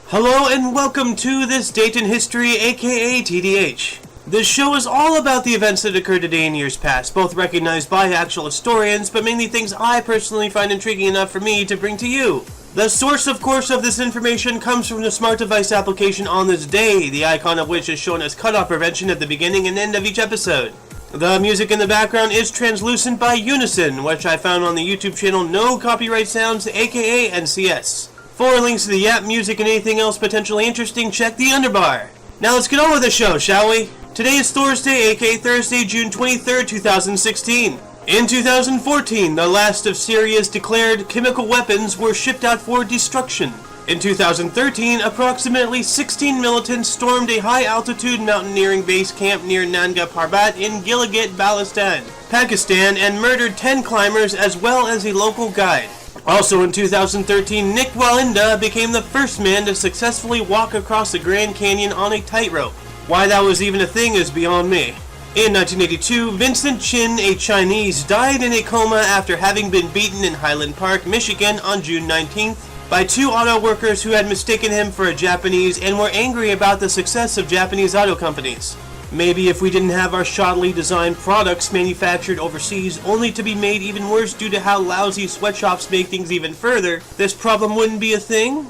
Hello and welcome to This Date in History, aka TDH. This show is all about the events that occurred today in years past, both recognized by actual historians, but mainly things I personally find intriguing enough for me to bring to you. The source, of course, of this information comes from the smart device application on this day, the icon of which is shown as cutoff prevention at the beginning and end of each episode. The music in the background is Translucent by Unison, which I found on the YouTube channel No Copyright Sounds, aka NCS. For links to the app, music, and anything else potentially interesting, check the underbar. Now let's get on with the show, shall we? Today is Thursday, aka Thursday, June 23rd, 2016. In 2014, the last of Syria's declared chemical weapons were shipped out for destruction. In 2013, approximately 16 militants stormed a high-altitude mountaineering base camp near Nanga Parbat in Gilgit-Baltistan, Pakistan, and murdered 10 climbers as well as a local guide. Also in 2013, Nick Walinda became the first man to successfully walk across the Grand Canyon on a tightrope. Why that was even a thing is beyond me. In 1982, Vincent Chin, a Chinese, died in a coma after having been beaten in Highland Park, Michigan on June 19th by two auto workers who had mistaken him for a Japanese and were angry about the success of Japanese auto companies. Maybe if we didn't have our shoddily designed products manufactured overseas only to be made even worse due to how lousy sweatshops make things even further, this problem wouldn't be a thing?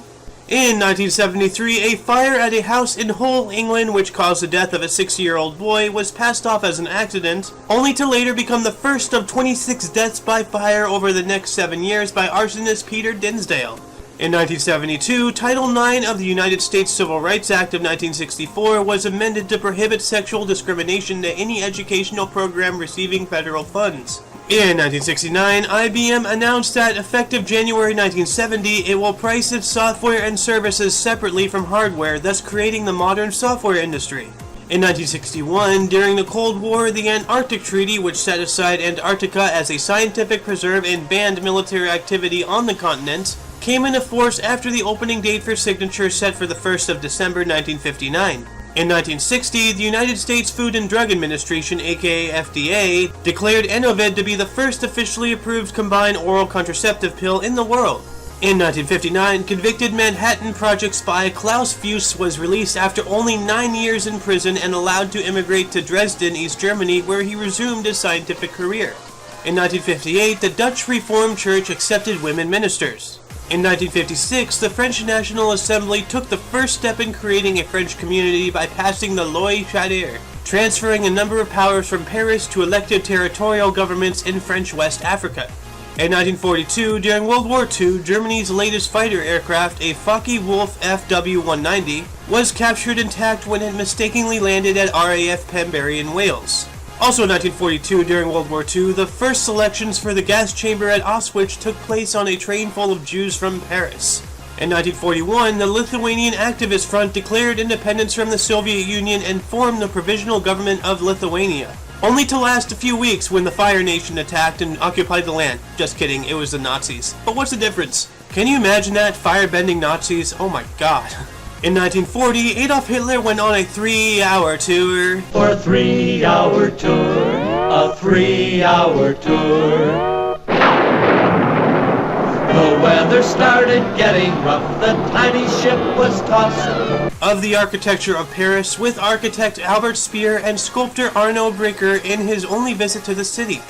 In 1973, a fire at a house in Hull, England, which caused the death of a 6-year-old boy, was passed off as an accident, only to later become the first of 26 deaths by fire over the next 7 years by arsonist Peter Dinsdale. In 1972, Title IX of the United States Civil Rights Act of 1964 was amended to prohibit sexual discrimination to any educational program receiving federal funds. In 1969, IBM announced that effective January 1970, it will price its software and services separately from hardware, thus creating the modern software industry. In 1961, during the Cold War, the Antarctic Treaty, which set aside Antarctica as a scientific preserve and banned military activity on the continent, came into force after the opening date for signature set for the 1st of December 1959. In 1960, the United States Food and Drug Administration, aka FDA, declared Enovid to be the first officially approved combined oral contraceptive pill in the world. In 1959, convicted Manhattan Project spy Klaus Fuess was released after only 9 years in prison and allowed to immigrate to Dresden, East Germany, where he resumed his scientific career. In 1958, the Dutch Reformed Church accepted women ministers. In 1956, the French National Assembly took the first step in creating a French community by passing the Loi Chaudière, transferring a number of powers from Paris to elected territorial governments in French West Africa. In 1942, during World War II, Germany's latest fighter aircraft, a Focke-Wulf FW-190, was captured intact when it mistakenly landed at RAF Pembury in Wales. Also in 1942, during World War II, the first selections for the gas chamber at Auschwitz took place on a train full of Jews from Paris. In 1941, the Lithuanian Activist Front declared independence from the Soviet Union and formed the Provisional Government of Lithuania, only to last a few weeks when the Fire Nation attacked and occupied the land. Just kidding, it was the Nazis. But what's the difference? Can you imagine that? Fire-bending Nazis? Oh my god. In 1940, Adolf Hitler went on a 3-hour tour. For a 3-hour tour, a 3-hour tour. The weather started getting rough, the tiny ship was tossing. Of the architecture of Paris, with architect Albert Speer and sculptor Arno Breker in his only visit to the city.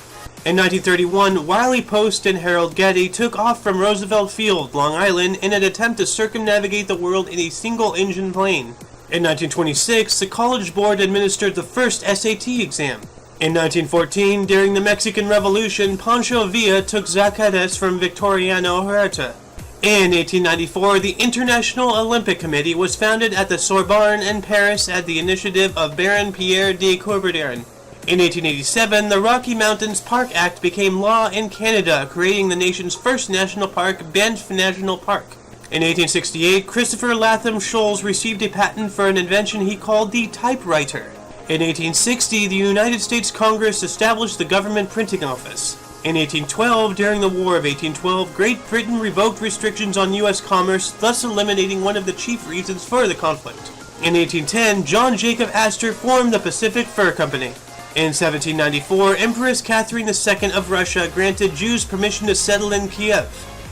In 1931, Wiley Post and Harold Getty took off from Roosevelt Field, Long Island, in an attempt to circumnavigate the world in a single-engine plane. In 1926, the College Board administered the first SAT exam. In 1914, during the Mexican Revolution, Pancho Villa took Zacatecas from Victoriano Huerta. In 1894, the International Olympic Committee was founded at the Sorbonne in Paris at the initiative of Baron Pierre de Coubertin. In 1887, the Rocky Mountains Park Act became law in Canada, creating the nation's first national park, Banff National Park. In 1868, Christopher Latham Scholes received a patent for an invention he called the typewriter. In 1860, the United States Congress established the government printing office. In 1812, during the War of 1812, Great Britain revoked restrictions on U.S. commerce, thus eliminating one of the chief reasons for the conflict. In 1810, John Jacob Astor formed the Pacific Fur Company. In 1794, Empress Catherine II of Russia granted Jews permission to settle in Kiev.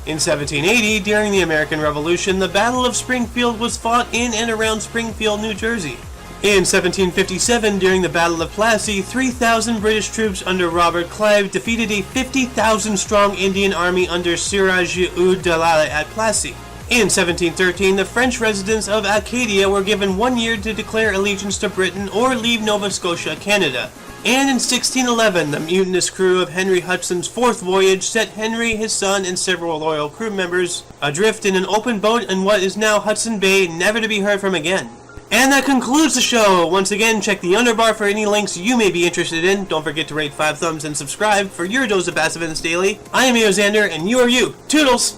In 1780, during the American Revolution, the Battle of Springfield was fought in and around Springfield, New Jersey. In 1757, during the Battle of Plassey, 3,000 British troops under Robert Clive defeated a 50,000-strong Indian army under Siraj-ud-Dowlah at Plassey. In 1713, the French residents of Acadia were given 1 year to declare allegiance to Britain or leave Nova Scotia, Canada. And in 1611, the mutinous crew of Henry Hudson's fourth voyage set Henry, his son, and several loyal crew members adrift in an open boat in what is now Hudson Bay, never to be heard from again. And that concludes the show. Once again, check the underbar for any links you may be interested in. Don't forget to rate 5 thumbs and subscribe for your dose of Bass Events Daily. I am Xander, and you are you. Toodles!